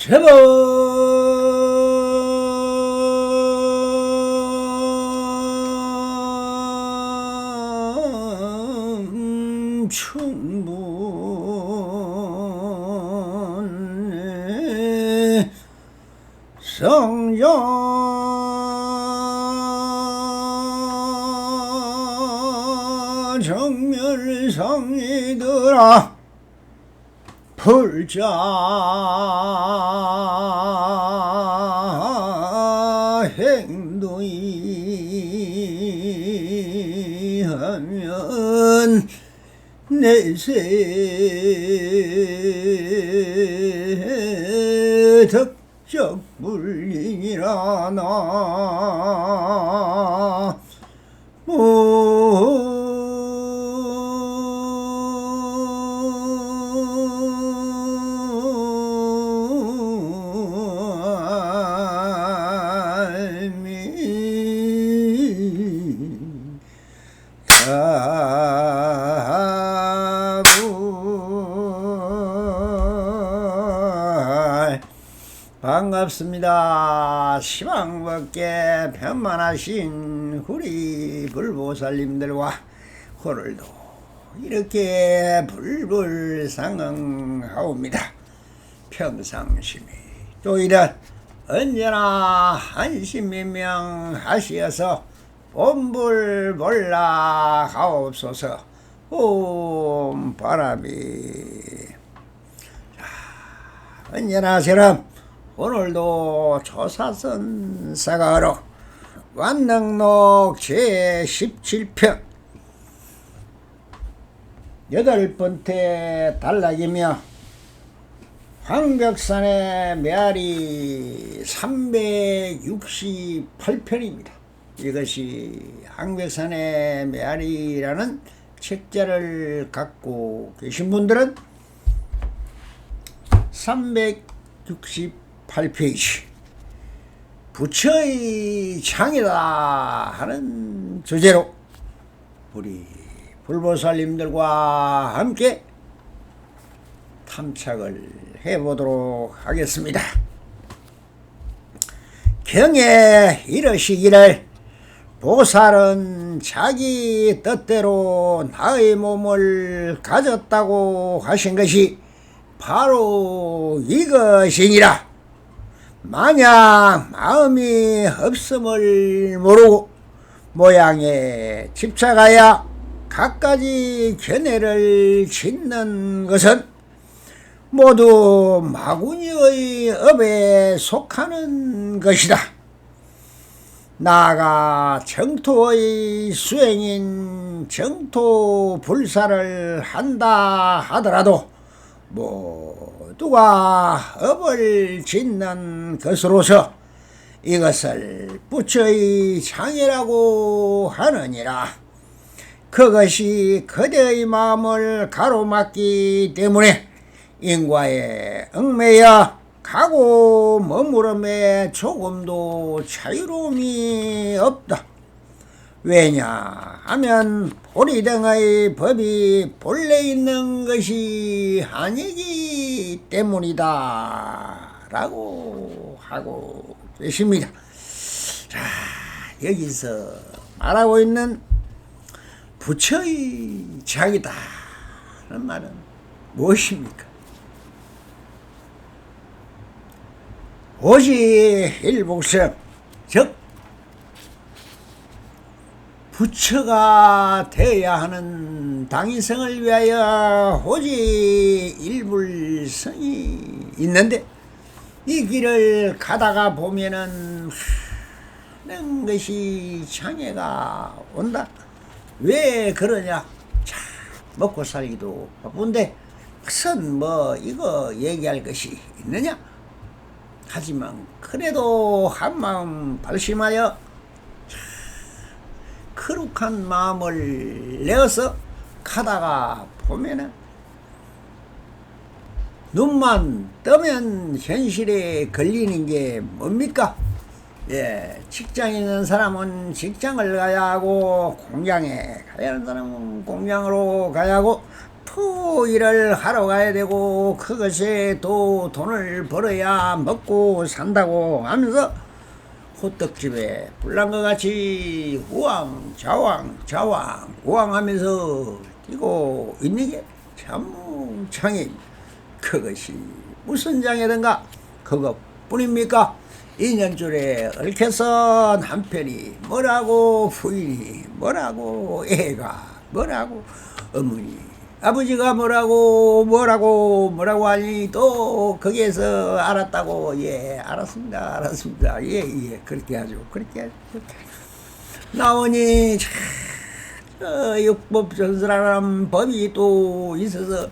제법 충분히 성자 정멸성이더라 불자 행도이 하면 내세 덕적불리니라 나 반갑습니다. 시방법계 편만하신 우리 불보살님들과 오늘도 이렇게 불불상응하옵니다. 평상심이 또 이런 언제나 한심민명하시어서 본불몰라 가옵소서. 옴 바람이 언제나처럼 오늘도 조사선 사가로 완능록 제17편 8번째 단락이며 황벽산의 메아리 368편입니다. 이것이 황벽산의 메아리라는 책자를 갖고 계신 분들은 368페이지 부처의 창이다 하는 주제로 우리 불보살님들과 함께 탐착을 해보도록 하겠습니다. 경에 이르시기를 보살은 자기 뜻대로 나의 몸을 가졌다고 하신 것이 바로 이것이니라. 만약 마음이 없음을 모르고 모양에 집착하여 갖가지 견해를 짓는 것은 모두 마구니의 업에 속하는 것이다. 나아가 정토의 수행인 정토불사를 한다 하더라도 모두가 업을 짓는 것으로서 이것을 부처의 창이라고 하느니라. 그것이 그대의 마음을 가로막기 때문에 인과에 얽매여 가고 머무름에 조금도 자유로움이 없다. 왜냐하면 보리등의 법이 본래 있는 것이 아니기 때문이다 라고 하고 계십니다. 자, 여기서 말하고 있는 부처의 창이다 하는 말은 무엇입니까? 오직 일복성, 즉 부처가 되어야 하는 당위성을 위하여 오직 일불성이 있는데 이 길을 가다가 보면은 많은 것이 장애가 온다. 왜 그러냐? 자, 먹고 살기도 바쁜데 무슨 이거 얘기할 것이 있느냐? 하지만 그래도 한마음 발심하여 거룩한 마음을 내어서 가다가 보면은 눈만 뜨면 현실에 걸리는 게 뭡니까? 예, 직장에 있는 사람은 직장을 가야 하고 공장에 가야 하는 사람은 공장으로 가야 하고 그 일을 하러 가야 되고 그것에 또 돈을 벌어야 먹고 산다고 하면서 호떡집에 불난 것 같이 우왕 좌왕 좌왕 우왕하면서 뛰고 있는 게 참 장애입니다. 그것이 무슨 장애든가 그것뿐입니까? 2년줄에 얽혀서 남편이 뭐라고 부인이 뭐라고 애가 뭐라고 어머니 아버지가 뭐라고 하니 또 거기에서 알았다고 예 알았습니다 예 그렇게 하죠 나오니 육법 전설하는 법이 또 있어서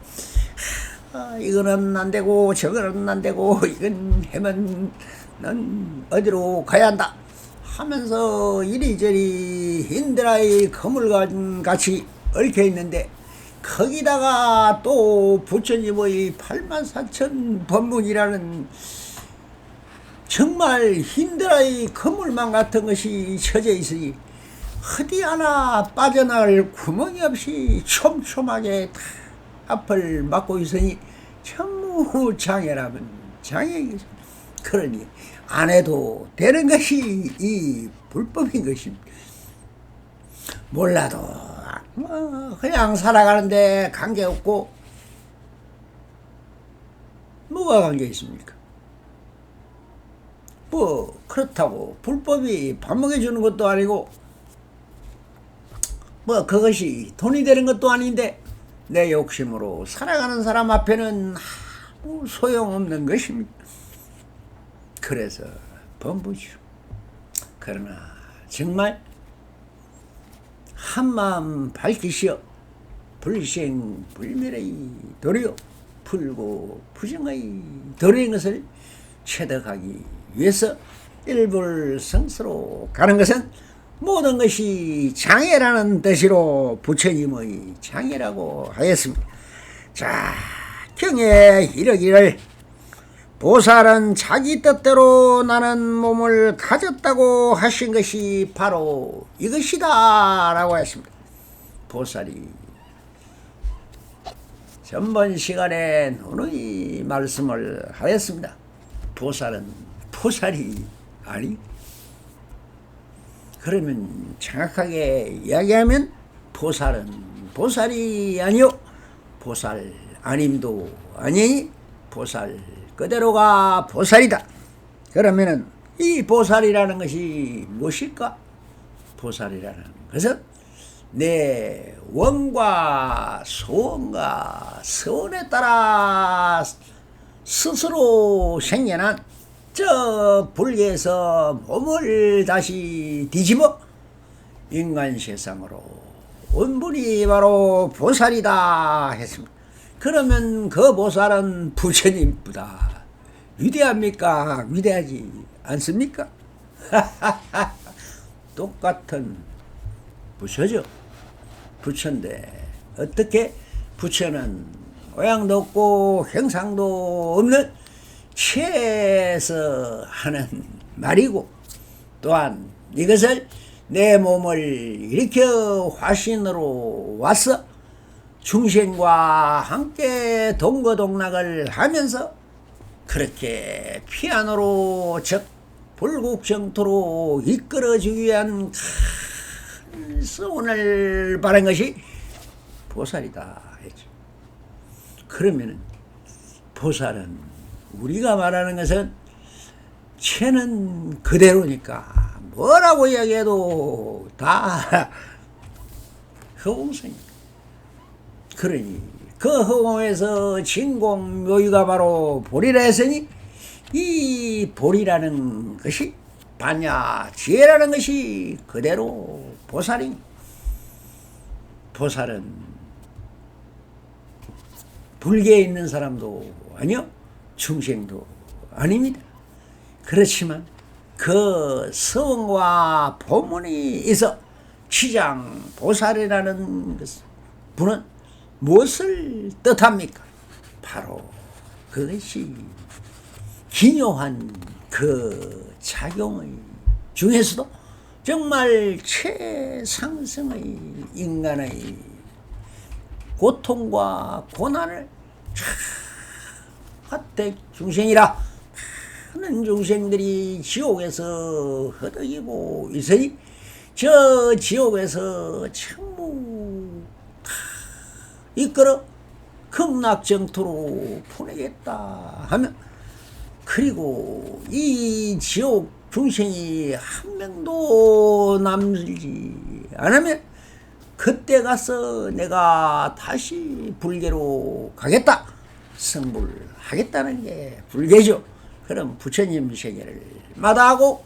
이거는 안 되고 저거는 안 되고 이건 하면 넌 어디로 가야 한다 하면서 이리저리 힌드라의 거물같이 얽혀 있는데 거기다가 또 부처님의 84,000 법문이라는 정말 힌드라의 거물망 같은 것이 쳐져 있으니 어디 하나 빠져나갈 구멍이 없이 촘촘하게 다 앞을 막고 있으니 전무 장애라면 장애이겠습니다. 그러니 안 해도 되는 것이 이 불법인 것입니다. 몰라도 뭐 그냥 살아가는데 관계없고 뭐가 관계 있습니까? 뭐 그렇다고 불법이 밥 먹여주는 것도 아니고 뭐 그것이 돈이 되는 것도 아닌데 내 욕심으로 살아가는 사람 앞에는 아무 소용없는 것입니다. 그래서 범부죠. 그러나 정말 한마음 밝히시어 불생불멸의 도리요 불고 부정의 도리인 것을 체득하기 위해서 일불성스로 가는 것은 모든 것이 장애라는 뜻으로 부처님의 장애라고 하였습니다. 자, 경에 이르기를 보살은 자기 뜻대로 나는 몸을 가졌다고 하신 것이 바로 이것이다 라고 했습니다. 보살이 전번 시간에 누누이 말씀을 하였습니다. 보살은 보살이 아니 그러면 정확하게 이야기하면 보살은 보살이 아니요 보살 아님도 아니니 보살 그대로가 보살이다. 그러면은 이 보살이라는 것이 무엇일까? 보살이라는 것은 내 원과 소원과 서원에 따라 스스로 생겨난 저 불계에서 몸을 다시 뒤집어 인간 세상으로 온 분이 바로 보살이다 했습니다. 그러면 그 보살은 부처님보다 위대합니까? 위대하지 않습니까? 똑같은 부처죠. 부처인데 어떻게 부처는 모양도 없고 형상도 없는 체에서 하는 말이고 또한 이것을 내 몸을 일으켜 화신으로 와서 중생과 함께 동거동락을 하면서 그렇게 피아노로 즉 불국정토로 이끌어주기 위한 큰 소원을 바란 것이 보살이다 했죠. 그러면 보살은 우리가 말하는 것은 체는 그대로니까 뭐라고 이야기해도 다 허공성입니다. 그러니 그 허공에서 진공묘유가 바로 보리라 했으니 이 보리라는 것이 반야 지혜라는 것이 그대로 보살이 보살은 불계에 있는 사람도 아니요 중생도 아닙니다. 그렇지만 그 성과 법문이 있어 취장 보살이라는 분은 무엇을 뜻합니까? 바로 그것이 기묘한 그 작용의 중에서도 정말 최상승의 인간의 고통과 고난을 화택 중생이라 많은 중생들이 지옥에서 허덕이고 있으니 저 지옥에서 천무 이끌어 극락정토로 보내겠다 하면, 그리고 이 지옥 중생이 한 명도 남지 않으면 그때 가서 내가 다시 불계로 가겠다, 성불하겠다는 게 불계죠. 그럼 부처님 세계를 마다하고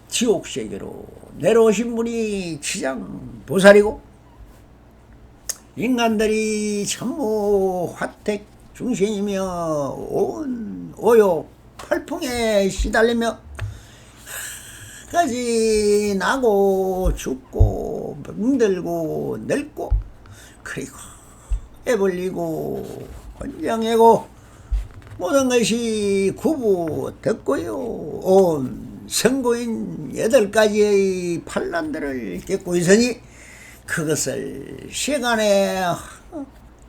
지옥 세계로 내려오신 분이 지장보살이고, 인간들이 전부 화택 중생이며 온 오욕 팔풍에 시달리며 까지 나고 죽고 병들고 늙고 그리고 애벌리고 혼장하고 모든 것이 구부됐고요. 온 선고인 8가지의 반란들을 겪고 있으니 그것을 시간에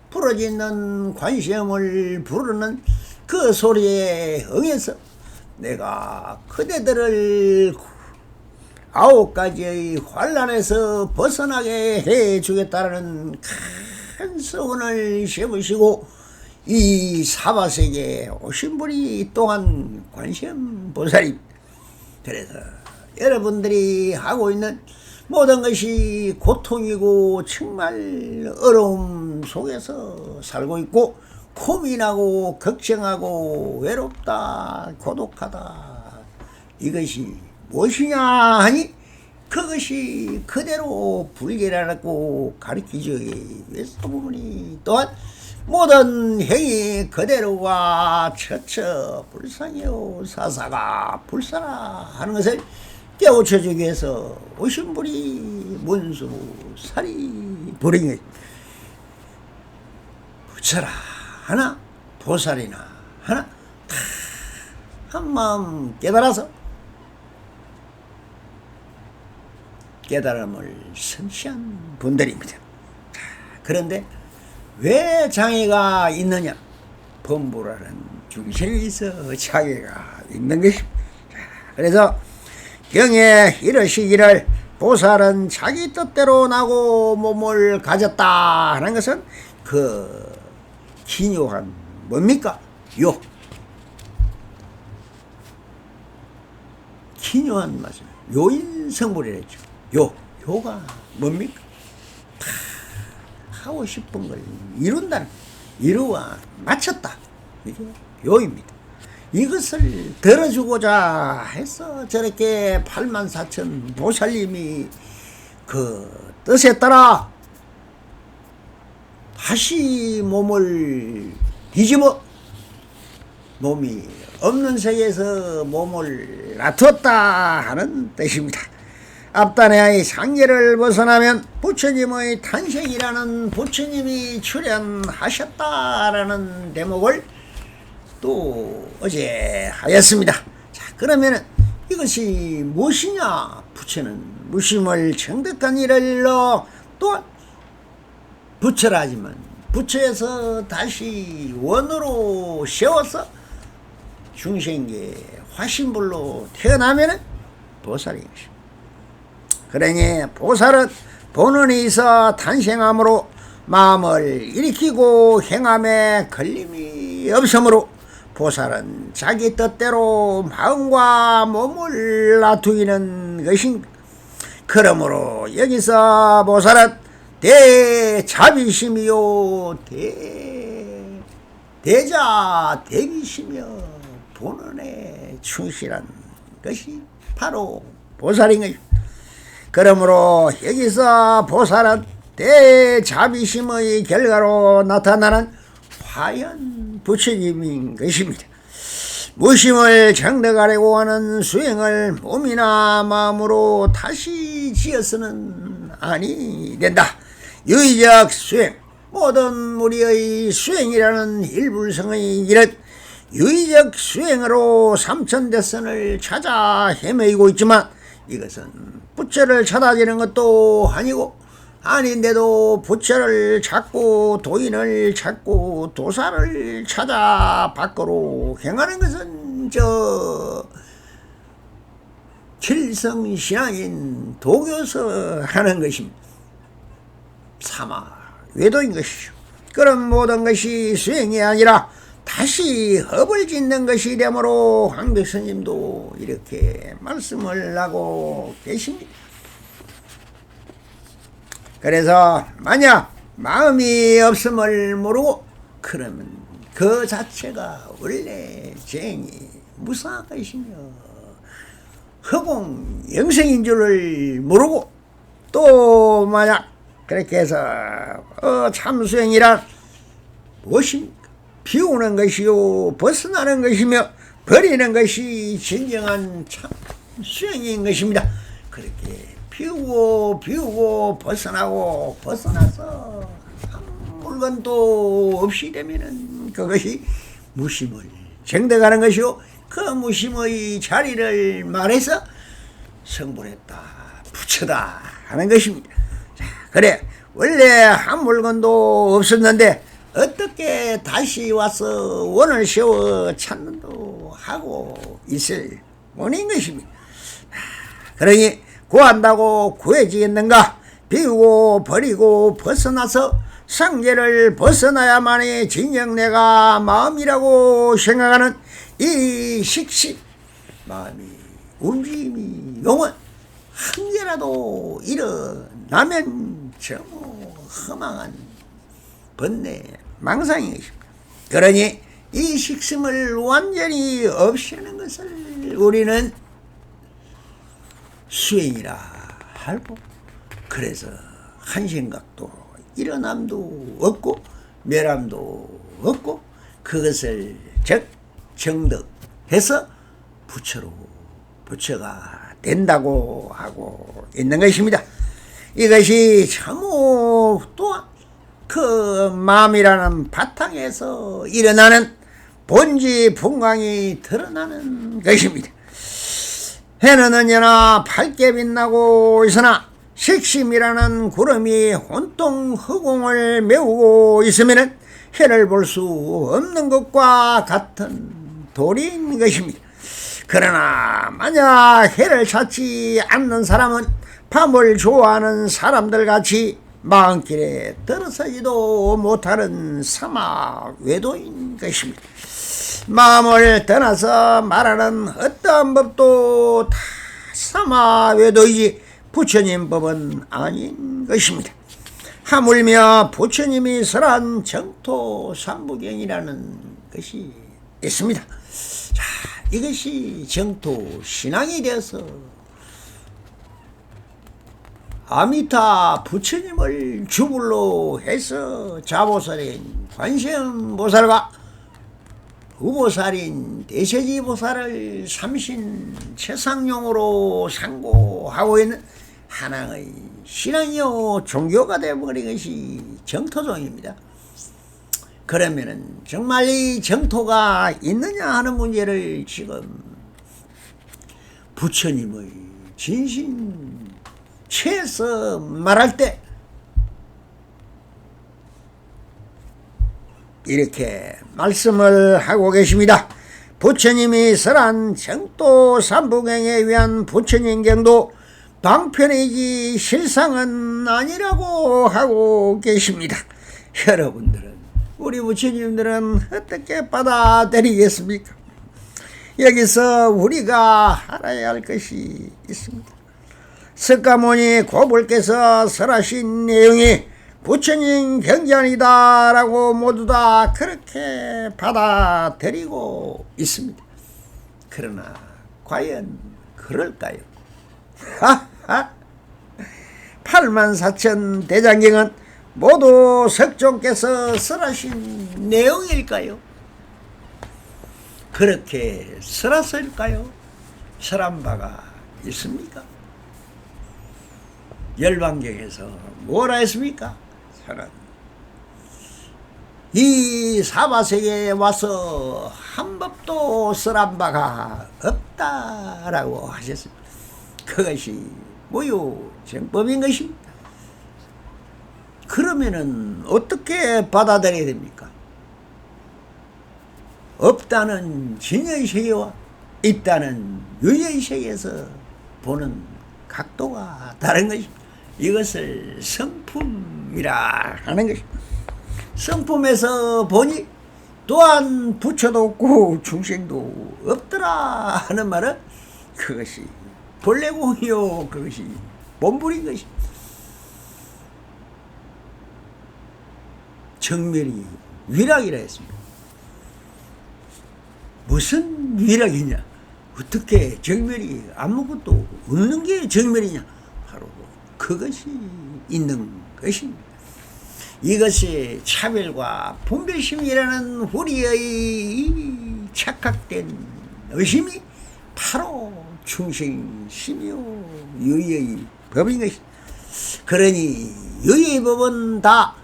부러지는 관시음을 부르는 그 소리에 응해서 내가 그대들을 9가지의 환란에서 벗어나게 해주겠다는 큰 소원을 세우시고 이 사바세계에 오신 분이 또한 관세음보살입니다. 그래서 여러분들이 하고 있는 모든 것이 고통이고 정말 어려움 속에서 살고 있고 고민하고 걱정하고 외롭다 고독하다, 이것이 무엇이냐 하니 그것이 그대로 불계라고 가르치기 위해서 부분이 또한 모든 행위 그대로가 처처 불상이요 사사가 불사라 하는 것을 깨우쳐주기 위해서 오신 분이 문수살이 불행이 부처라 하나 보살이나 하나 다 한마음 깨달아서 깨달음을 성취한 분들입니다. 그런데 왜 장애가 있느냐? 범부라는 중심이 있어 장애가 있는 것입니다. 그래서 경에 이르시기를 보살은 자기 뜻대로 나고 몸을 가졌다 하는 것은 그 기묘한 뭡니까? 기묘한 말씀, 요인성불이랬죠. 요가 뭡니까? 다 하고 싶은 걸 이룬다는, 이루와 마쳤다, 이게 요입니다. 이것을 들어주고자 해서 저렇게 84,000 보살님이 그 뜻에 따라 다시 몸을 뒤집어 몸이 없는 세계에서 몸을 놔두었다 하는 뜻입니다. 앞단의 상계를 벗어나면 부처님의 탄생이라는 부처님이 출현하셨다라는 대목을 또 어제 하였습니다. 자, 그러면은 이것이 무엇이냐? 부처는 무심을 정득한 일을 또한 부처라지만 부처에서 다시 원으로 세워서 중생계 화신불로 태어나면은 보살인 것입니다. 그러니 보살은 본원이 있어 탄생함으로 마음을 일으키고 행함에 걸림이 없으므로 보살은 자기 뜻대로 마음과 몸을 놔두이는 것입니다. 그러므로 여기서 보살은 대자비심이요 대자 대비심이요 본원에 충실한 것이 바로 보살인 것입니다. 그러므로 여기서 보살은 대자비심의 결과로 나타나는 화연 부처님인 것입니다. 무심을 정득하려고 하는 수행을 몸이나 마음으로 다시 지어서는 아니 된다. 유의적 수행, 모든 무리의 수행이라는 일불성의 길은 유의적 수행으로 삼천대선을 찾아 헤매이고 있지만 이것은 부처를 찾아지는 것도 아니고 아닌데도 부처를 찾고 도인을 찾고 도사를 찾아 밖으로 행하는 것은 저 kil성신앙인 도교서 하는 것입니다. 사마 외도인 것이죠. 그런 모든 것이 수행이 아니라 다시 허벌 짓는 것이 되므로 황백스님도 이렇게 말씀을 하고 계십니다. 그래서 만약 마음이 없음을 모르고 그러면 그 자체가 원래 죄행이 무상한 것이며 허공 영생인 줄을 모르고 또 만약 그렇게 해서 참수행이란 무엇입니까? 비우는 것이요 벗어나는 것이며 버리는 것이 진정한 참수행인 것입니다. 그렇게 비우고 벗어나고 벗어나서 한 물건도 없이 되면은 그것이 무심을 정득하는 것이요 그 무심의 자리를 말해서 성불했다 부처다 하는 것입니다. 자, 그래 원래 한 물건도 없었는데 어떻게 다시 와서 원을 세워 찾는도 하고 있을 원인 것입니다. 그러니 구한다고 구해지겠는가? 비우고 버리고 벗어나서 상계를 벗어나야만이 진정 내가 마음이라고 생각하는 이 식심 마음이 움직임이 영원 한 개라도 일어나면 전무 허망한 번뇌 망상인 것입니다. 그러니 이 식심을 완전히 없애는 것을 우리는 수행이라 하고 그래서 한 생각도 일어남도 없고 멸함도 없고 그것을 즉 정득해서 부처가 된다고 하고 있는 것입니다. 이것이 참으로 또한 그 마음이라는 바탕에서 일어나는 본지 풍광이 드러나는 것입니다. 해는 언제나 밝게 빛나고 있으나 식심이라는 구름이 온통 허공을 메우고 있으면 해를 볼 수 없는 것과 같은 도리인 것입니다. 그러나 만약 해를 찾지 않는 사람은 밤을 좋아하는 사람들 같이 마음길에 들어서지도 못하는 사막 외도인 것입니다. 마음을 떠나서 말하는 어떠한 법도 다 사막 외도이지 부처님 법은 아닌 것입니다. 하물며 부처님이 설한 정토 삼부경이라는 것이 있습니다. 자, 이것이 정토 신앙이 되어서 아미타 부처님을 주불로 해서 자보살인 관세음보살과 우보살인 대세지보살을 삼신 최상용으로 상고하고 있는 한항의 신앙이요 종교가 되어버린 것이 정토종입니다. 그러면은 정말 이 정토가 있느냐 하는 문제를 지금 부처님의 진신체에서 말할 때 이렇게 말씀을 하고 계십니다. 부처님이 설한 정토 삼부경에 위한 부처님경도 방편이지 실상은 아니라고 하고 계십니다. 여러분들은 우리 부처님들은 어떻게 받아들이겠습니까? 여기서 우리가 알아야 할 것이 있습니다. 석가모니 고불께서 설하신 내용이 부처님 경전이다 라고 모두 다 그렇게 받아들이고 있습니다. 그러나 과연 그럴까요? 84,000 대장경은 모두 석종께서 설하신 내용일까요? 그렇게 설했을까요? 설한 바가 있습니까? 열반경에서 뭐라 했습니까? 설한 이 사바세계에 와서 한 법도 설한 바가 없다라고 하셨습니다. 그것이 무효 정법인 것입니다. 그러면은 어떻게 받아들여야 됩니까? 없다는 진여의식과 있다는 유의식에서 보는 각도가 다른 것입니다. 이것을 성품이라 하는 것입니다. 성품에서 보니 또한 부처도 없고 중생도 없더라 하는 말은 그것이 본래공이요, 그것이 본불인 것입니다. 정멸이 위락이라 했습니다. 무슨 위락이냐? 어떻게 정멸이 아무것도 없는 게 정멸이냐? 바로 그것이 있는 것입니다. 이것이 차별과 분별심이라는 우리의 착각된 의심이 바로 중생심이요 유의의 법인 것입니다. 그러니 유의의 법은 다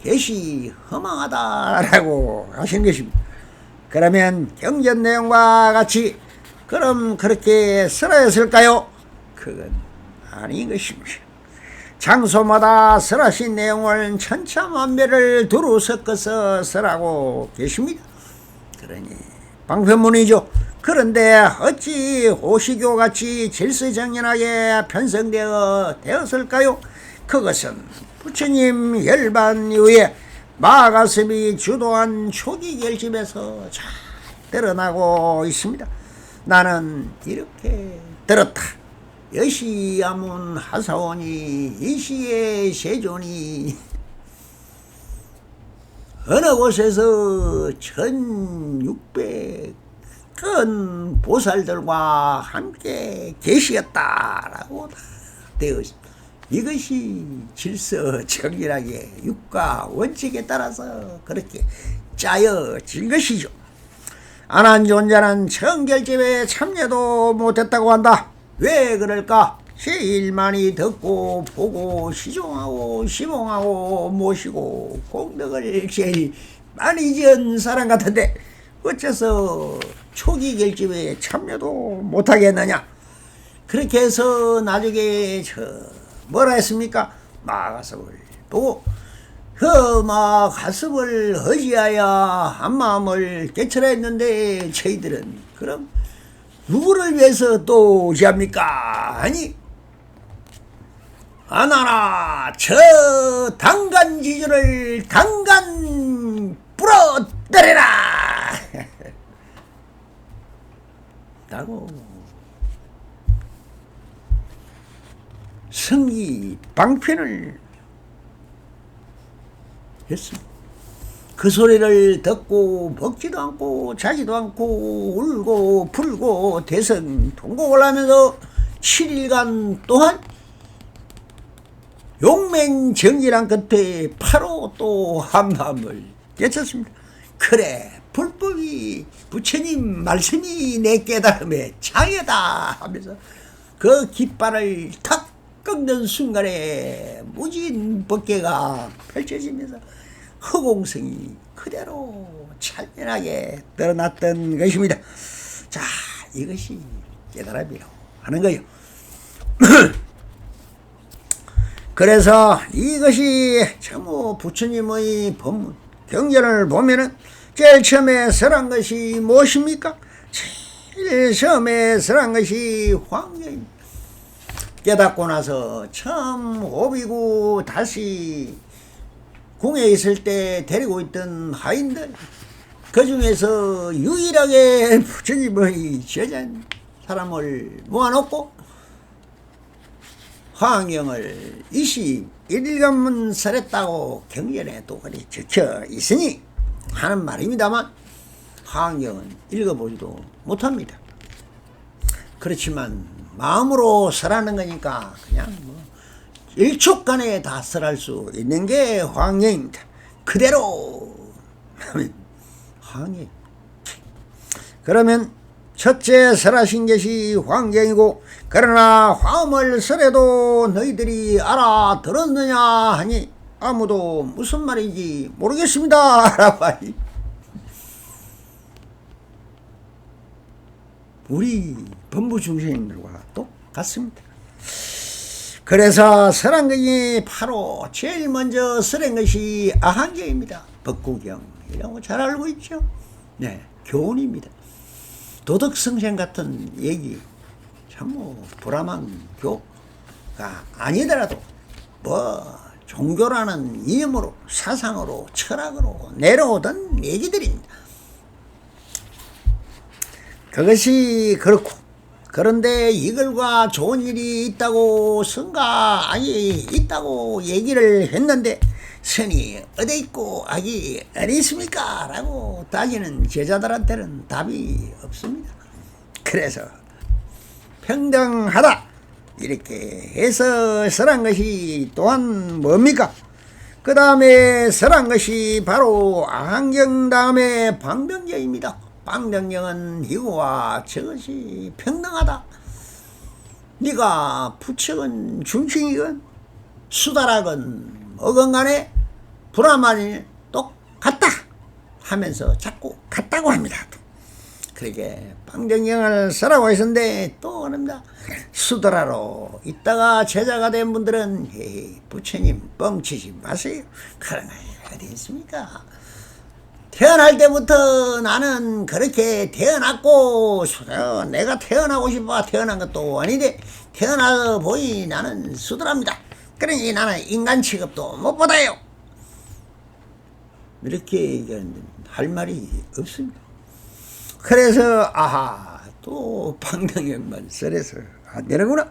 개시 허망하다라고 하신 것입니다. 그러면 경전 내용과 같이 그럼 그렇게 설하였을까요? 그건 아닌 것입니다. 장소마다 설하신 내용을 천차만별을 두루 섞어서 설하고 계십니다. 그러니 방편문이죠. 그런데 어찌 호시교같이 질서정연하게 편성되어 되었을까요? 그것은 부처님 열반 이후에 마가스이 주도한 초기 결집에서 잘 드러나고 있습니다. 나는 이렇게 들었다. 여시야문 하사원이 이시의 세존이 어느 곳에서 1600건 보살들과 함께 계시었다라고 되어 있습니다. 이것이 질서 정연하게 육가 원칙에 따라서 그렇게 짜여진 것이죠. 안한존자는 청결집에 참여도 못했다고 한다. 왜 그럴까? 제일 많이 듣고 보고 시종하고 시봉하고 모시고 공덕을 제일 많이 지은 사람 같은데 어째서 초기 결집에 참여도 못하겠느냐? 그렇게 해서 나중에 뭐라 했습니까? 마가섭을 보고 그 마가섭을 의지하여 한마음을 깨쳐라 했는데 저희들은 그럼 누구를 위해서 또 의지합니까? 아니 하나나 저 당간지주를 당간 부러뜨려라 라고 성기 방편을 했습니다. 그 소리를 듣고 먹지도 않고 자지도 않고 울고 불고 대성 통곡을 하면서 7일간 또한 용맹정진한 끝에 바로 또 한마음을 깨쳤습니다. 그래 불법이 부처님 말씀이 내 깨달음의 장애다 하면서 그 깃발을 탁 꺾는 순간에 무진 법계가 펼쳐지면서 허공성이 그대로 찬연하게 드러났던 것입니다. 자, 이것이 깨달음이라고 하는 거예요. 그래서 이것이 전부 부처님의 법문 경전을 보면은 제일 처음에 설한 것이 무엇입니까? 제일 처음에 설한 것이 황경입니다. 깨닫고 나서 처음 오비고 다시 궁에 있을 때 데리고 있던 하인들 그 중에서 유일하게 부처님의 제자인 사람을 모아놓고 화엄경을 21일간문 설했다고 경전에 또 그리 적혀 있으니 하는 말입니다만 화엄경은 읽어보지도 못합니다. 그렇지만 마음으로 설하는 거니까 그냥 1초간에 다 설할 수 있는 게 화엄경입니다. 그대로 하면 화엄경. 그러면 첫째 설하신 것이 화엄경이고 그러나 화엄을 설해도 너희들이 알아들었느냐 하니 아무도 무슨 말인지 모르겠습니다 라고 하니 우리 법무중생들과 똑같습니다. 그래서 설한경이 바로 제일 먼저 설한 것이 아한경입니다. 법구경이라고 잘 알고 있죠. 네, 교훈입니다. 도덕성생 같은 얘기, 참 불암한 교가 아니더라도 종교라는 이념으로, 사상으로, 철학으로 내려오던 얘기들입니다. 그것이 그렇고, 그런데 이걸과 좋은 일이 있다고 성가 악이 있다고 얘기를 했는데 선이 어디 있고 악이 어디 있습니까? 라고 따지는 제자들한테는 답이 없습니다. 그래서 평등하다 이렇게 해서 설한 것이 또한 뭡니까? 그 다음에 설한 것이 바로 아한경 다음에 방병경입니다. 방병경은 이거와 저것이 평등하다. 네가 부척은 중칭이건 수다락은 뭐건 간에 불화만이 똑같다 하면서 자꾸 같다고 합니다. 그렇게 방정경을 쓰라고 했었는데 또 그럽니다. 수다라로 있다가 제자가 된 분들은 에이, 부처님 뻥치지 마세요. 그런 거 어디 있습니까? 태어날 때부터 나는 그렇게 태어났고 내가 태어나고 싶어 태어난 것도 아닌데 태어나서 보니 나는 수더랍니다. 그러니 나는 인간 취급도 못 받아요. 이렇게 얘기하는데 할 말이 없습니다. 그래서 아하 또 방정경만 썰어서 안 되는구나.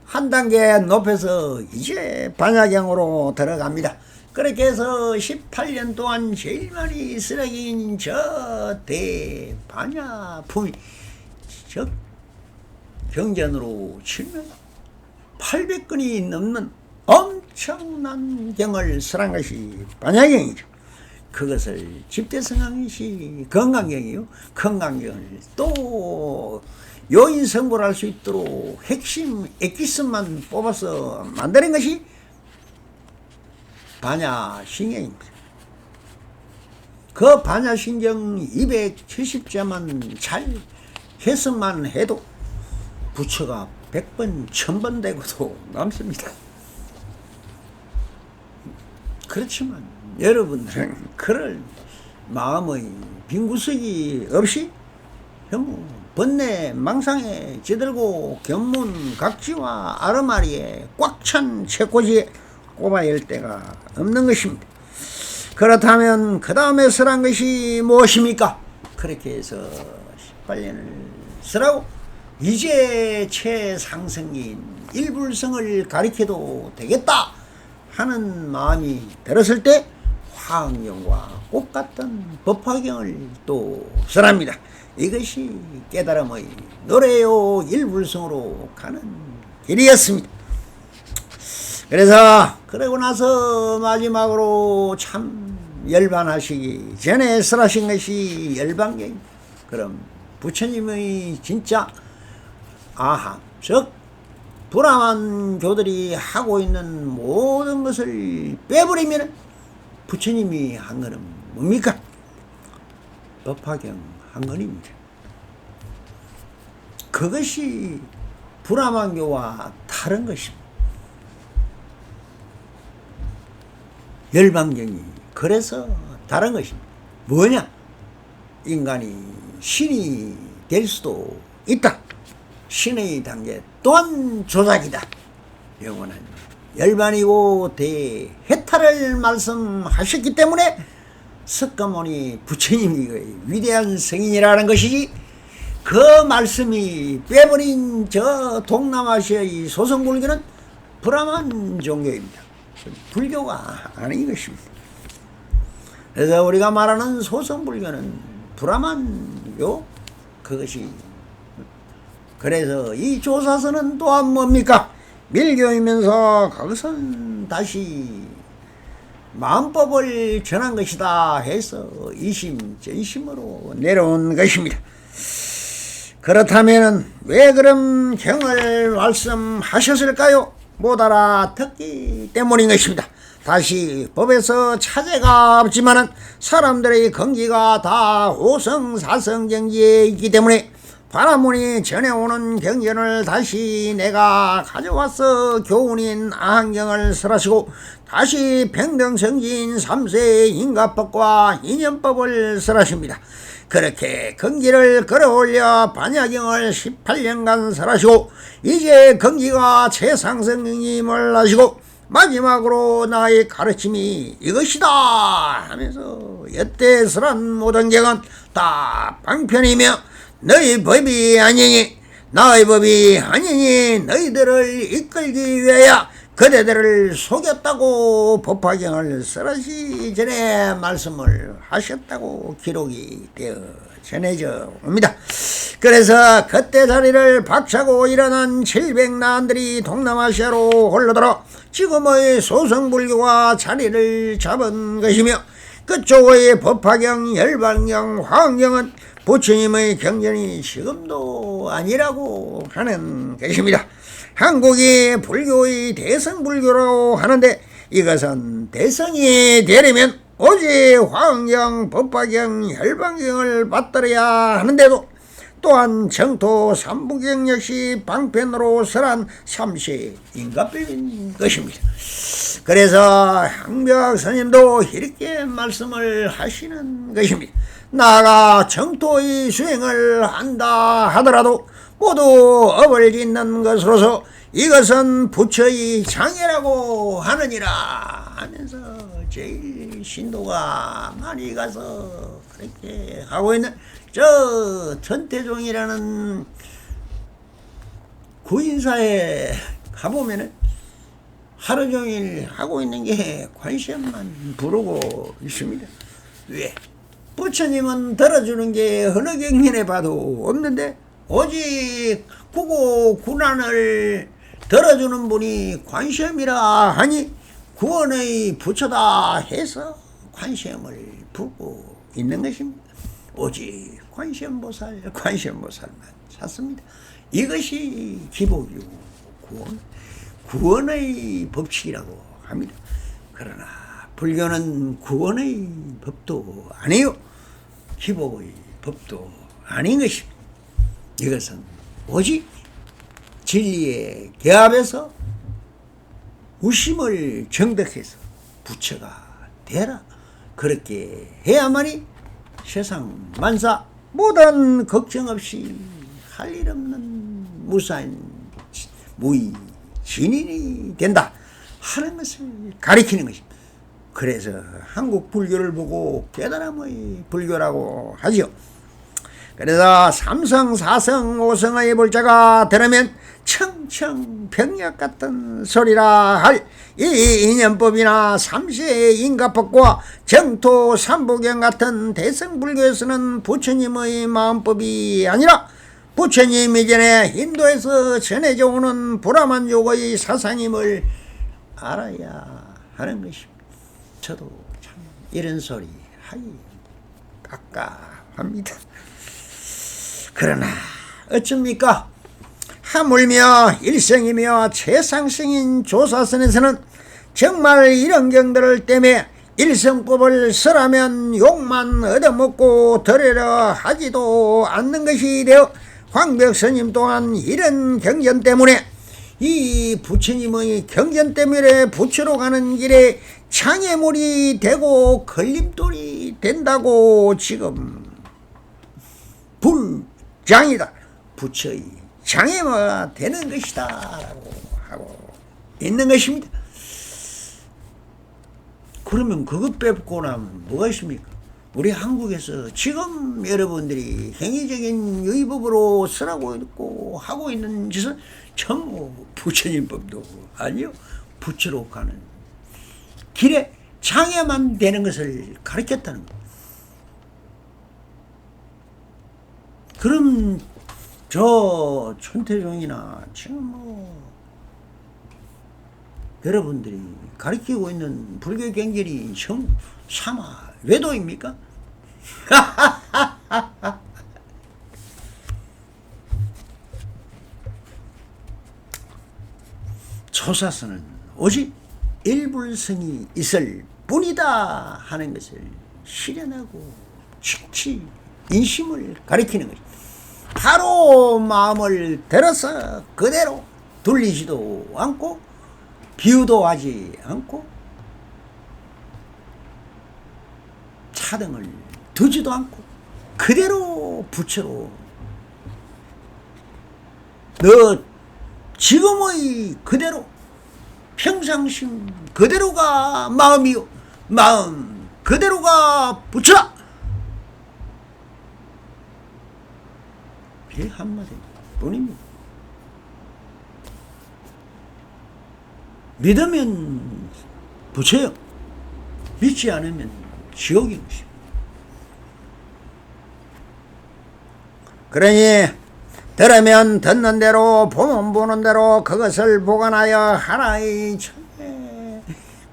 한 단계 높여서 이제 반야경으로 들어갑니다. 그렇게 해서 18년 동안 제일 많이 쓰레기인 저 대반야품이 저 경전으로 치면 800건이 넘는 엄청난 경을 쓰란 것이 반야경이죠. 그것을 집대성황시 건강경이요. 건강경을 또 요인성불할 수 있도록 핵심 엑기스만 뽑아서 만드는 것이 반야신경입니다. 그 반야신경 270자만 잘 해석만 해도 부처가 100번 1000번 되고도 남습니다. 그렇지만 여러분들은 그럴 마음의 빈구석이 없이 너무 번뇌 망상에 찌들고 견문 각지와 아르마리에 꽉 찬 채꼬지에 꼽아야 할 데가 없는 것입니다. 그렇다면 그 다음에 설한 것이 무엇입니까? 그렇게 해서 18년을 쓰라고 이제 최상승인 일불성을 가리켜도 되겠다 하는 마음이 들었을 때 화엄경과 똑같은 법화경을 또 설합니다. 이것이 깨달음의 노래요 일불성으로 가는 길이었습니다. 그래서 그러고 나서 마지막으로 참 열반하시기 전에 설하신 것이 열반경입니다. 그럼 부처님의 진짜 아함 즉 불암한 교들이 하고 있는 모든 것을 빼버리면 부처님이 한 거는 뭡니까? 법화경 한 건입니다. 그것이 불암한교와 다른 것입니다. 열반경이 그래서 다른 것입니다. 뭐냐? 인간이 신이 될 수도 있다. 신의 단계 또한 조작이다. 영원한 열반이고 대해탈을 말씀하셨기 때문에 석가모니 부처님이 위대한 성인이라는 것이지 그 말씀이 빼버린 저 동남아시아의 소성불교는 불암한 종교입니다. 불교가 아닌 것입니다. 그래서 우리가 말하는 소성불교는 불암한요 그것이 그래서 이 조사서는 또한 뭡니까? 밀교이면서 그것은 다시 마음법을 전한 것이다 해서 이심전심으로 내려온 것입니다. 그렇다면 왜 그런 경을 말씀하셨을까요? 못 알아듣기 때문인 것입니다. 다시 법에서 차제가 없지만은 사람들의 건기가 다 오성사성경지에 있기 때문에 바라문이 전해오는 경전을 다시 내가 가져와서 교훈인 아한경을 설하시고 다시 평등성지인 3세의 인가법과 인연법을 설하십니다. 그렇게 경기를 끌어올려 반야경을 18년간 설하시고 이제 경기가 최상승임을 하시고 마지막으로 나의 가르침이 이것이다 하면서 여태 설한 모든 경은 다 방편이며 너희 법이 아니니 나의 법이 아니니 너희들을 이끌기 위하여 그대들을 속였다고 법화경을 설하시 전에 말씀을 하셨다고 기록이 되어 전해져 옵니다. 그래서 그때 자리를 박차고 일어난 700난들이 동남아시아로 흘러들어 지금의 소성불교가 자리를 잡은 것이며 그쪽의 법화경, 열반경, 화엄경은 부처님의 경전이 지금도 아니라고 하는 것입니다. 한국이 불교의 대성불교라고 하는데 이것은 대성이 되려면 오직 화엄경, 법화경, 열반경을 받들어야 하는데도 또한 정토 삼부경 역시 방편으로 설한 삼세인가법인 것입니다. 그래서 항벽 스님도 이렇게 말씀을 하시는 것입니다. 나아가 정토의 수행을 한다 하더라도 모두 업을 짓는 것으로서 이것은 부처의 장애라고 하느니라 하면서 제일 신도가 많이 가서 그렇게 하고 있는 저 천태종이라는 구인사에 가보면은 하루 종일 하고 있는 게 관심만 부르고 있습니다. 왜? 부처님은 들어주는 게 어느 경전에 봐도 없는데 오직 구고 구난을 들어주는 분이 관심이라 하니 구원의 부처다 해서 관심을 두고 있는 것입니다. 오직 관심보살만 찾습니다. 이것이 기복이고 구원의 법칙이라고 합니다. 그러나 불교는 구원의 법도 아니요 기복의 법도 아닌 것입니다. 이것은 오직 진리의 개합에서 우심을 정득해서 부처가 되라 그렇게 해야만이 세상 만사 모든 걱정 없이 할 일 없는 무사인 무의 진인이 된다 하는 것을 가리키는 것입니다. 그래서 한국 불교를 보고 깨달음의 불교라고 하죠. 그래서 삼성, 사성, 오성의 불자가 들으면 청청병력 같은 소리라 할 이 인연법이나 삼세의 인가법과 정토 삼부경 같은 대성불교에서는 부처님의 마음법이 아니라 부처님 이전에 인도에서 전해져 오는 브라만족의 사상임을 알아야 하는 것입니다. 저도 참 이런 소리 하기 깝깝합니다. 그러나 어쩝니까? 하물며 일생이며 최상승인 조사선에서는 정말 이런 경들을 때문에 일성법을 설하면 욕만 얻어먹고 들으려 하지도 않는 것이 되어 광벽스님 또한 이런 경전 때문에 이 부처님의 경전 때문에 부처로 가는 길에 장애물이 되고 걸림돌이 된다고 지금 불장이다 부처의 장애가 되는 것이다 라고 하고 있는 것입니다. 그러면 그것 빼고 나면 뭐가 있습니까? 우리 한국에서 지금 여러분들이 행위적인 유의법으로 쓰라고 있고 하고 있는 짓은 전부 부처님법도 아니요 부처로 가는 길에 장애만 되는 것을 가르쳤다는 거예요. 그럼 저 천태종이나 지금 여러분들이 가르치고 있는 불교 경전이 사마 외도입니까? 조사서는 오직 일불성이 있을 뿐이다 하는 것을 실현하고 즉시 인심을 가리키는 것입니다. 바로 마음을 들어서 그대로 돌리지도 않고 비유도 하지 않고 차등을 두지도 않고 그대로 부처로 너 지금의 그대로 평상심 그대로가 마음이요 마음 그대로가 부처라. 이 한마디 뿐입니다. 믿으면 부처요, 믿지 않으면 지옥인 것입니다. 그러니 들으면 듣는 대로 보면 보는 대로 그것을 보관하여 하나의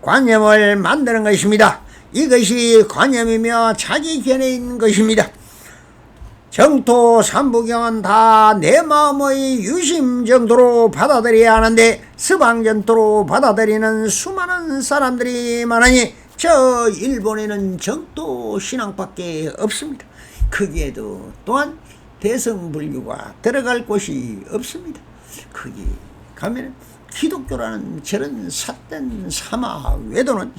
관념을 만드는 것입니다. 이것이 관념이며 자기 견해인 것입니다. 정토 삼부경은 다 내 마음의 유심 정도로 받아들여야 하는데 서방전토로 받아들이는 수많은 사람들이 많으니 저 일본에는 정토 신앙밖에 없습니다. 거기에도 또한 대성불교가 들어갈 곳이 없습니다. 거기 가면 기독교라는 저런 삿된 사마 외도는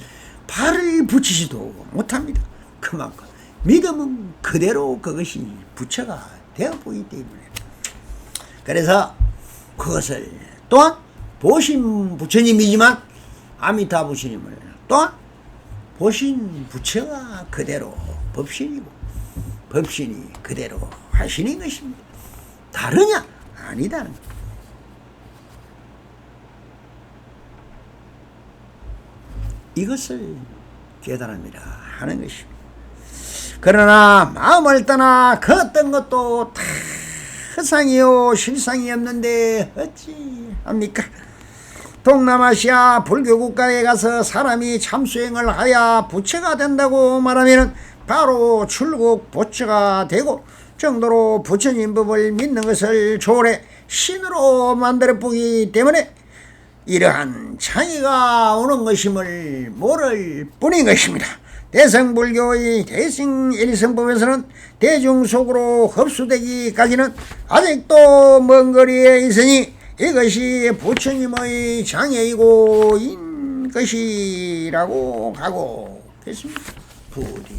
발을 붙이지도 못합니다. 그만큼 믿음은 그대로 그것이 부처가 되어 보이기 때문에 그래서 그것을 또한 보신 부처님이지만 아미타 부처님을 또한 보신 부처가 그대로 법신이고 법신이 그대로 하시는 것입니다. 다르냐? 아니다는 것. 이것을 깨달음이라 하는 것입니다. 그러나 마음을 떠나 그 어떤 것도 다 허상이요 실상이 없는데 어찌합니까? 동남아시아 불교 국가에 가서 사람이 참수행을 하여 부처가 된다고 말하면 바로 출국 부처가 되고 정도로 부처님 법을 믿는 것을 초월해 신으로 만들어 보기 때문에 이러한 창의가 오는 것임을 모를 뿐인 것입니다. 대성불교의 대승일성법에서는 대중 속으로 흡수되기까지는 아직도 먼 거리에 있으니 이것이 부처님의 장애이고 인 것이라고 하고 계십니다. 부디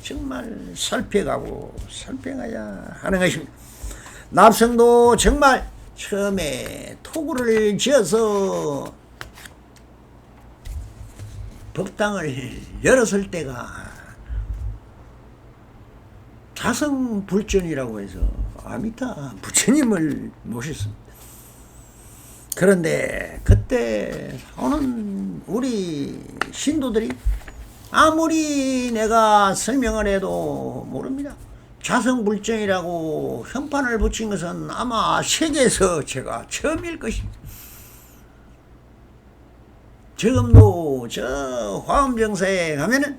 정말 살펴가고 살펴가야 하는 것입니다. 납성도 정말 처음에 토구를 지어서 법당을 열었을 때가 자성불전이라고 해서 아미타 부처님을 모셨습니다. 그런데 그때 오는 우리 신도들이 아무리 내가 설명을 해도 모릅니다. 자성불전이라고 현판을 붙인 것은 아마 세계에서 제가 처음일 것입니다. 지금도 저 화엄정사에 가면은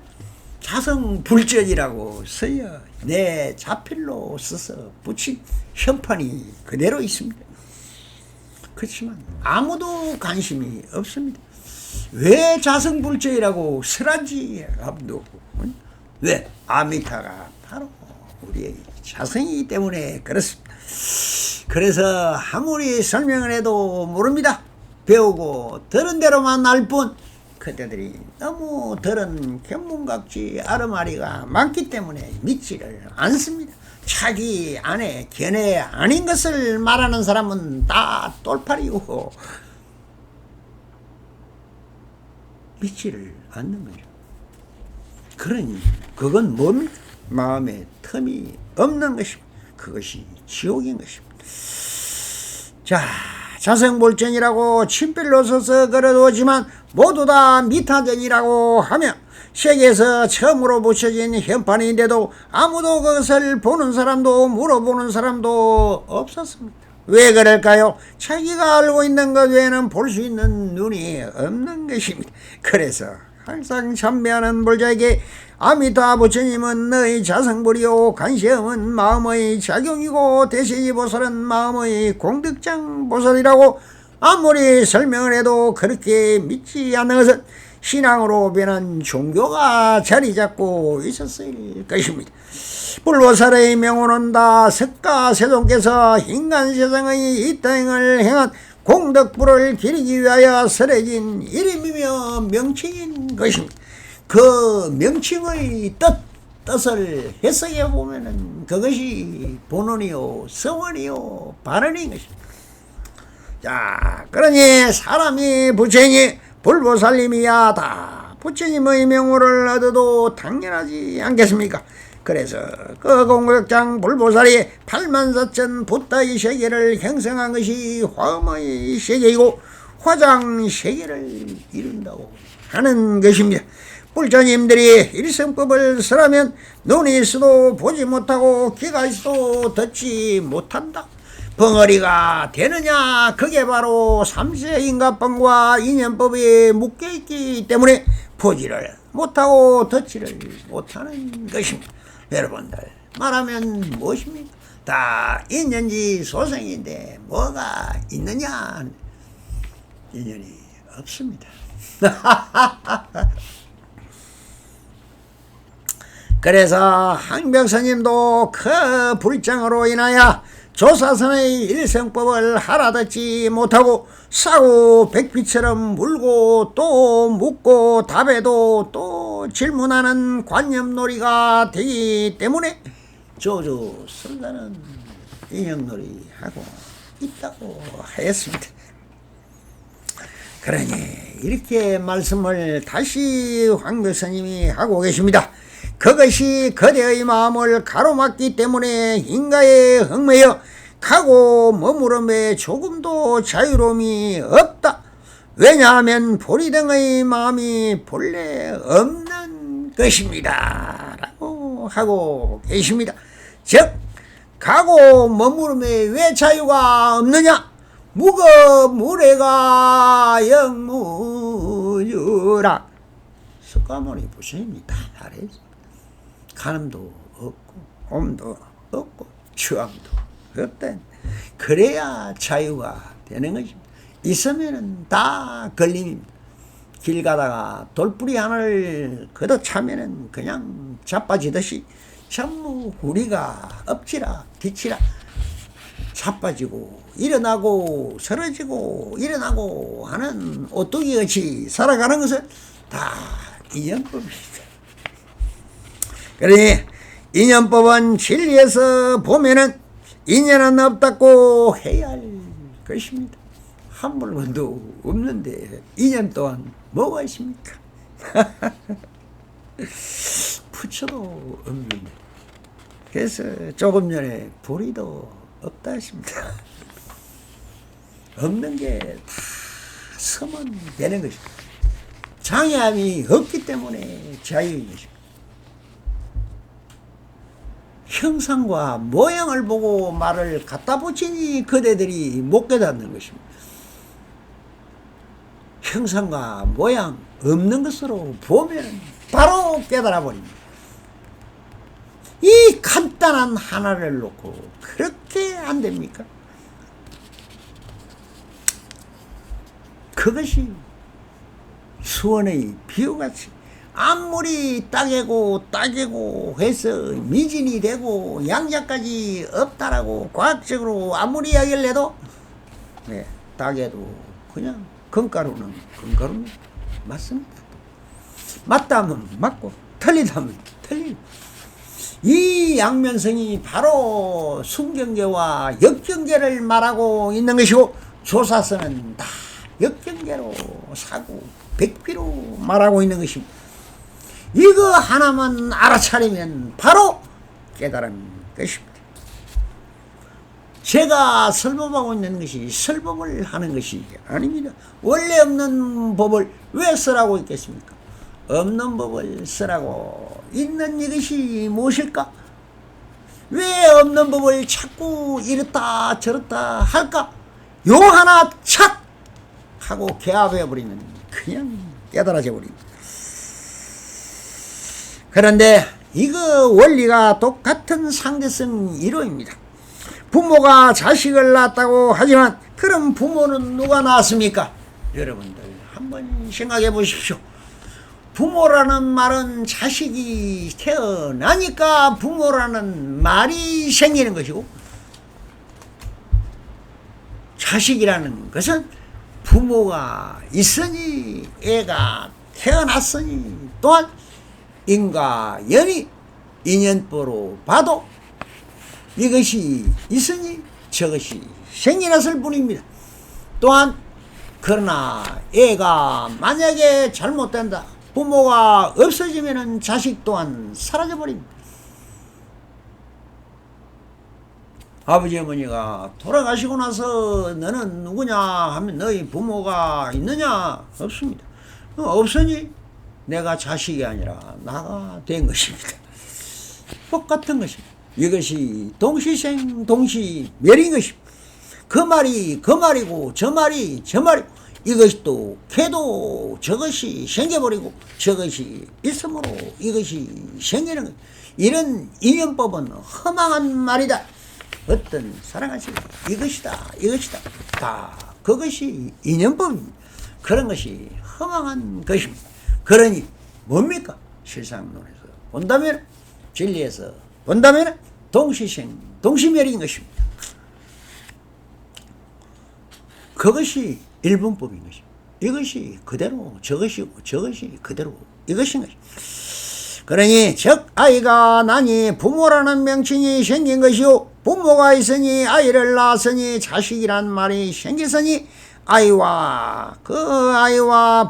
자성불전이라고 써요. 내 자필로 써서 붙인 현판이 그대로 있습니다. 그렇지만 아무도 관심이 없습니다. 왜 자성불전이라고 쓰란지 아무도. 왜? 아미타가 바로 우리의 자성이기 때문에 그렇습니다. 그래서 아무리 설명을 해도 모릅니다. 배우고 들은 대로만 알 뿐 그때들이 너무 들은 견문각지 아르마리가 많기 때문에 믿지를 않습니다. 자기 안에 견해 아닌 것을 말하는 사람은 다 똘파리고 믿지를 않는 거죠. 그러니 그건 뭡니까? 마음에 틈이 없는 것입니다. 그것이 지옥인 것입니다. 자, 자성불전이라고 친필로 써서 걸어두었지만 모두 다 미타전이라고 하며 세계에서 처음으로 붙여진 현판인데도 아무도 그것을 보는 사람도 물어보는 사람도 없었습니다. 왜 그럴까요? 자기가 알고 있는 것 외에는 볼 수 있는 눈이 없는 것입니다. 그래서 항상 참배하는 불자에게 아미타 부처님은 너의 자성불이요 간시음은 마음의 작용이고 대세지 보살은 마음의 공덕장 보살이라고 아무리 설명을 해도 그렇게 믿지 않는 것은 신앙으로 변한 종교가 자리 잡고 있었을 것입니다. 불보살의 명호는 다 석가세존께서 인간 세상의 이 땅을 행한 공덕불을 기리기 위하여 설해진 이름이며 명칭인 것입니다. 그 명칭의 뜻을 해석해 보면은 그것이 본원이요 서원이요 발언인 것입니다. 자, 그러니 사람이 부처님 불보살님이야 다 부처님의 명호를 얻어도 당연하지 않겠습니까? 그래서 그 공덕장 불보살이 84,000 붓다의 세계를 형성한 것이 화엄의 세계이고 화장 세계를 이룬다고 하는 것입니다. 불자님들이 일성법을 설하면 눈이 있어도 보지 못하고 귀가 있어도 듣지 못한다. 벙어리가 되느냐? 그게 바로 삼세인가법과 인연법에 묶여있기 때문에 보지를 못하고 듣지를 못하는 것입니다. 여러분들 말하면 무엇입니까? 다 인연지 소생인데 뭐가 있느냐? 인연이 없습니다. 그래서 항벽스님도 그 불장으로 인하여 조사선의 일성법을 알아듣지 못하고 사고 백비처럼 물고 또 묻고 답에도 또 질문하는 관념놀이가 되기 때문에 조조 설가는 인형놀이 하고 있다고 하였습니다. 그러니 이렇게 말씀을 다시 황벽스님이 하고 계십니다. 그것이 그대의 마음을 가로막기 때문에 인가에 얽매여 가고 머무름에 조금도 자유로움이 없다. 왜냐하면 보리등의 마음이 본래 없는 것입니다. 라고 하고 계십니다. 즉 가고 머무름에 왜 자유가 없느냐? 무거 무례가 영무유라. 석가모니 부처님이 다 말했습니다. 간음도 없고 옴도 없고 추함도 없다. 그래야 자유가 되는 것입니다. 있으면은 다 걸림입니다. 길 가다가 돌뿌리 하나를 걷어차면은 그냥 자빠지듯이 전부 우리가 엎치라 뒤치라 자빠지고 일어나고 쓰러지고 일어나고 하는 오뚜기같이 살아가는 것은 다 인연법입니다. 그러니 인연법은 진리에서 보면은 인연은 없다고 해야 할 것입니다. 한 물건도 없는데 인연 또한 뭐가 있습니까? 부처도 없는데. 그래서 조금 전에 보리도 없다 했습니다. 없는 게 다 서면 되는 것입니다. 장애함이 없기 때문에 자유인 것입니다. 형상과 모양을 보고 말을 갖다 붙이니 그대들이 못 깨닫는 것입니다. 형상과 모양 없는 것으로 보면 바로 깨달아 버립니다. 이 간단한 하나를 놓고 그렇게 안 됩니까? 그것이 수원의 비유같이 아무리 따개고 해서 미진이 되고 양자까지 없다라고 과학적으로 아무리 이야기를 해도 따개도 그냥 금가루는 금가루입니다. 맞습니다. 맞다면 맞고 틀리다면 틀리고 이 양면성이 바로 순경계와 역경계를 말하고 있는 것이고 조사서는 다 역경계로 사고 백비로 말하고 있는 것입니다. 이거 하나만 알아차리면 바로 깨달은 것입니다. 제가 설법하고 있는 것이 설법을 하는 것이 아닙니다. 원래 없는 법을 왜 쓰라고 있겠습니까? 없는 법을 쓰라고 있는 이것이 무엇일까? 왜 없는 법을 자꾸 이렇다 저렇다 할까? 요 하나 착 하고 개합해버리면 그냥 깨달아져 버립니다. 그런데 이거 원리가 똑같은 상대성 이론입니다. 부모가 자식을 낳았다고 하지만 그럼 부모는 누가 낳았습니까? 여러분들 한번 생각해 보십시오. 부모라는 말은 자식이 태어나니까 부모라는 말이 생기는 것이고, 자식이라는 것은 부모가 있으니 애가 태어났으니, 또한 인과 연이 인연보로 봐도 이것이 있으니 저것이 생겨났을 뿐입니다. 또한 그러나 애가 만약에 잘못된다, 부모가 없어지면 자식 또한 사라져버립니다. 아버지 어머니가 돌아가시고 나서 너는 누구냐 하면 너희 부모가 있느냐? 없습니다. 없으니 내가 자식이 아니라 나가 된 것입니다. 똑같은 것입니다. 이것이 동시생 동시멸인 것입니다. 그 말이 그 말이고 저 말이 저 말이고, 이것이 또 걔도 저것이 생겨버리고 저것이 있으므로 이것이 생기는 것. 이런 인연법은 허망한 말이다. 어떤 사랑하시 이것이다 이것이다 다 그것이 인연법입니다. 그런 것이 허망한 것입니다. 그러니 뭡니까? 실상론에서 본다면, 진리에서 본다면 동시생 동시멸인 것입니다. 그것이 일분법인 것입니다. 이것이 그대로 저것이고 저것이 그대로 이것인 것입니다. 그러니 즉 아이가 나니 부모라는 명칭이 생긴 것이요, 부모가 있으니 아이를 낳았으니 자식이란 말이 생겼으니 아이와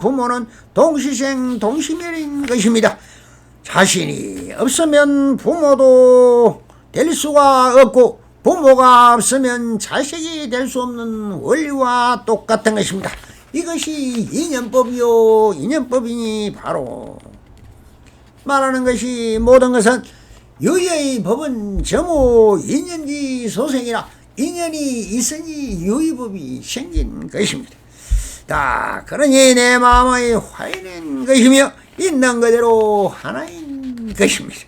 부모는 동시생 동시멸인 것입니다. 자신이 없으면 부모도 될 수가 없고, 부모가 없으면 자식이 될 수 없는 원리와 똑같은 것입니다. 이것이 인연법이요, 인연법이니 바로 말하는 것이 모든 것은 유의 법은 정오 인연지 소생이라, 인연이 있으니 유의법이 생긴 것입니다. 다 그러니 내 마음의 화인인 것이며 있는 그대로 하나인 것입니다.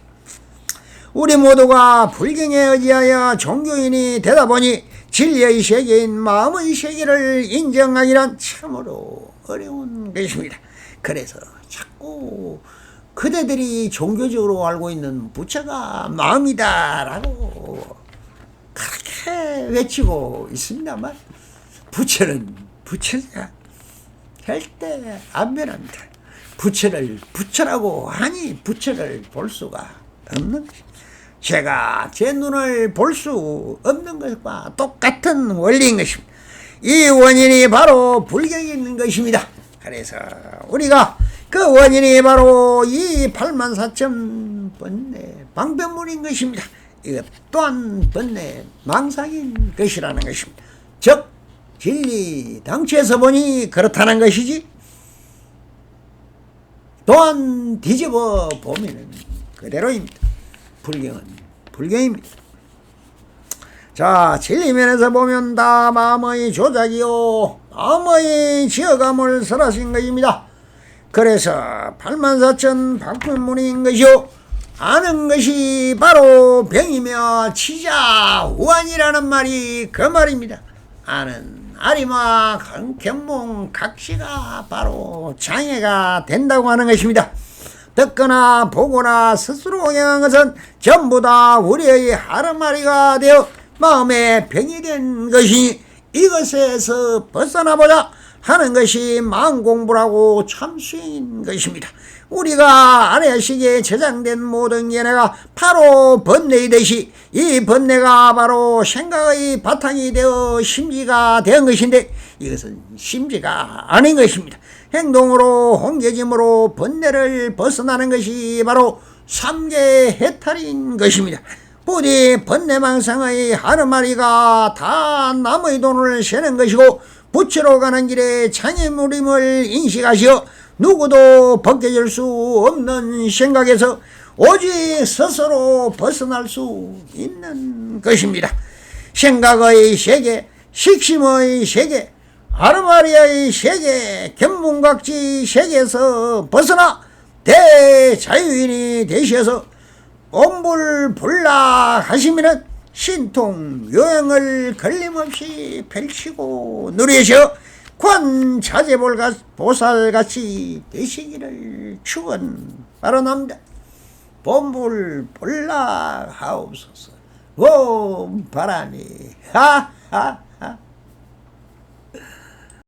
우리 모두가 불경에 의지하여 종교인이 되다 보니 진리의 세계인 마음의 세계를 인정하기란 참으로 어려운 것입니다. 그래서 자꾸 그대들이 종교적으로 알고 있는 부처가 마음이다라고 그렇게 외치고 있습니다만, 부처는 부처가 절대 안 변합니다. 부처를 부처라고 하니 부처를 볼 수가 없는 것입니다. 제가 제 눈을 볼 수 없는 것과 똑같은 원리인 것입니다. 이 원인이 바로 불경에 있는 것입니다. 그래서 우리가 그 원인이 바로 이 84점 번뇌 방편문인 것입니다. 이것 또한 번뇌 망상인 것이라는 것입니다. 즉 진리 당체에서 보니 그렇다는 것이지, 또한 뒤집어 보면 그대로입니다. 불경은 불경입니다. 자, 진리면에서 보면 다 마음의 조작이요 마음의 지어감을 설하신 것입니다. 그래서 84,000 방편문인 것이요, 아는 것이 바로 병이며 치자 우환이라는 말이 그 말입니다. 아는 아리마 경몽 각시가 바로 장애가 된다고 하는 것입니다. 듣거나 보거나 스스로 경한 것은 전부 다 우리의 하루마리가 되어 마음의 병이 된 것이니, 이것에서 벗어나보자 하는 것이 마음공부라고 참수인 것입니다. 우리가 아래식에 저장된 모든 견해가 바로 번뇌이듯이 이 번뇌가 바로 생각의 바탕이 되어 심지가 된 것인데, 이것은 심지가 아닌 것입니다. 행동으로 옮겨짐으로 번뇌를 벗어나는 것이 바로 삼계 해탈인 것입니다. 부디 번뇌망상의 하루마리가 다 남의 돈을 세는 것이고, 부처로 가는 길에 장애물임을 인식하시어 누구도 벗겨질 수 없는 생각에서 오직 스스로 벗어날 수 있는 것입니다. 생각의 세계, 식심의 세계, 아르마리아의 세계, 견문각지 세계에서 벗어나 대자유인이 되셔서 om불불락하시면은 신통 요행을 걸림없이 펼치고 누리셔 관 자재보살같이 되시기를 축원바라옵니다. 본불 볼락하옵소서. 옴 바라니 하하.